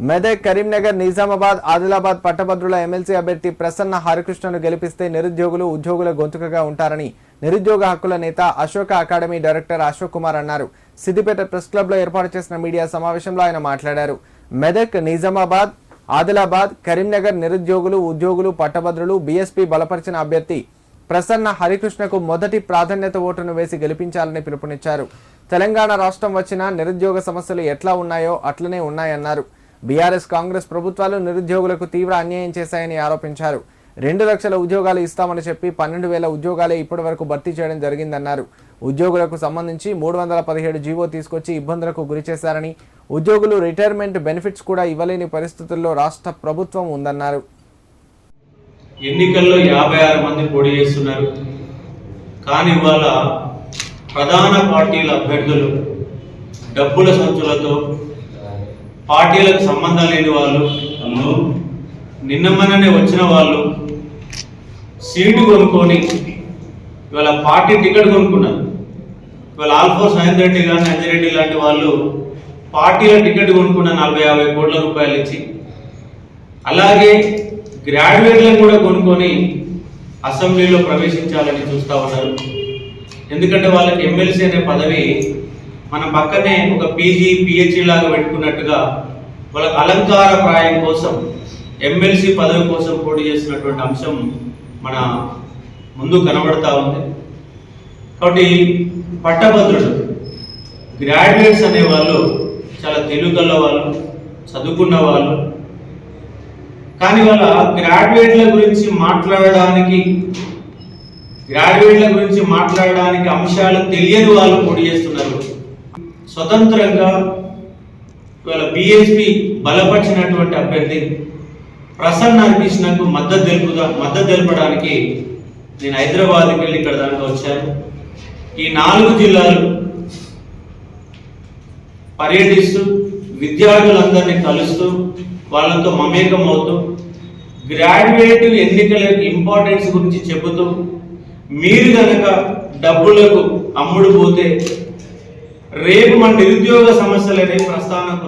మెదక్, కరీంనగర్, నిజామాబాద్, ఆదిలాబాద్ పట్టభద్రుల ఎమ్మెల్సీ అభ్యర్థి ప్రసన్న హరికృష్ణను గెలిపిస్తే నిరుద్యోగులు ఉద్యోగుల గొంతుకగా ఉంటారని నిరుద్యోగ హక్కుల నేత అశోక అకాడమీ డైరెక్టర్ అశోక్ కుమార్ అన్నారు. సిద్దిపేట ప్రెస్ క్లబ్ లో ఏర్పాటు చేసిన మీడియా సమావేశంలో ఆయన మాట్లాడారు. మెదక్, నిజామాబాద్, ఆదిలాబాద్, కరీంనగర్ నిరుద్యోగులు, ఉద్యోగులు, పట్టభద్రులు బీఎస్పీ బలపరిచిన అభ్యర్థి ప్రసన్న హరికృష్ణకు మొదటి ప్రాధాన్యత ఓటును వేసి గెలిపించాలని పిలుపునిచ్చారు. తెలంగాణ రాష్ట్రం వచ్చినా నిరుద్యోగ సమస్యలు ఎట్లా ఉన్నాయో అట్లనే ఉన్నాయన్నారు. బీఆర్ఎస్, కాంగ్రెస్ ప్రభుత్వాలు నిరుద్యోగులకు తీవ్ర అన్యాయం చేశాయని ఆరోపించారు. 2 లక్షల ఉద్యోగాలు ఇస్తామని చెప్పి 12,000 ఉద్యోగాలే ఇప్పటి వరకు భర్తీ చేయడం జరిగిందన్నారు. ఉద్యోగులకు సంబంధించి 317 జీవో తీసుకొచ్చి ఇబ్బందులకు గురి చేశారని, ఉద్యోగులు రిటైర్మెంట్ బెనిఫిట్స్ కూడా ఇవ్వలేని పరిస్థితుల్లో రాష్ట్ర ప్రభుత్వం ఉందన్నారు. ఎన్నికల్లో 56 మంది పోటీ చేస్తున్నారు. కానీ ఇవాళ ప్రధాన పార్టీల అభ్యర్థులు డబ్బుల సంచులతో, పార్టీలకు సంబంధం లేని వాళ్ళు, నిన్నమననే వచ్చిన వాళ్ళు సీటు కొనుక్కొని ఇవాళ పార్టీ టికెట్ కొనుక్కున్నారు. ఇవాళ ఆల్ఫోర్స్ రెడ్డి కానీ అంజిరెడ్డి లాంటి వాళ్ళు పార్టీల టికెట్ కొనుక్కున్న 40-50 కోట్ల రూపాయలు ఇచ్చి, అలాగే గ్రాడ్యుయేట్లను కూడా కొనుక్కొని అసెంబ్లీలో ప్రవేశించాలని చూస్తూ ఉన్నారు. ఎందుకంటే వాళ్ళకి ఎమ్మెల్సీ అనే పదవి మన పక్కనే ఒక పీజీ, పిహెచ్డి లాగా పెట్టుకున్నట్టుగా వాళ్ళకి అలంకార ప్రాయం కోసం ఎమ్మెల్సీ పదవి కోసం పోటీ చేస్తున్నటువంటి అంశం మన ముందు కనబడతా ఉంది. కాబట్టి పట్టభద్రులు, గ్రాడ్యుయేట్స్ అనేవాళ్ళు చాలా తెలివిగల వాళ్ళు, చదువుకున్న వాళ్ళు. కానీ వాళ్ళ గ్రాడ్యుయేట్ల గురించి మాట్లాడడానికి అంశాలు తెలియని వాళ్ళు పోటీ చేస్తున్నారు. స్వతంత్రంగా ఇవాళ బీఎస్పీ బలపరిచినటువంటి అభ్యర్థి ప్రసన్న హరికృష్ణకు మద్దతు తెలపడానికి నేను హైదరాబాద్కి వెళ్ళి ఇక్కడ దాకా వచ్చాను. ఈ 4 జిల్లాలు పర్యటిస్తూ విద్యార్థులందరినీ కలుస్తూ వాళ్ళతో మమేకం అవుతూ గ్రాడ్యుయేట్ ఎన్నికల ఇంపార్టెన్స్ గురించి చెబుతూ, మీరు కనుక డబ్బులకు అమ్ముడు పోతే రేపు మన నిరుద్యోగ సమస్యలు అనేవి ప్రస్తావనకు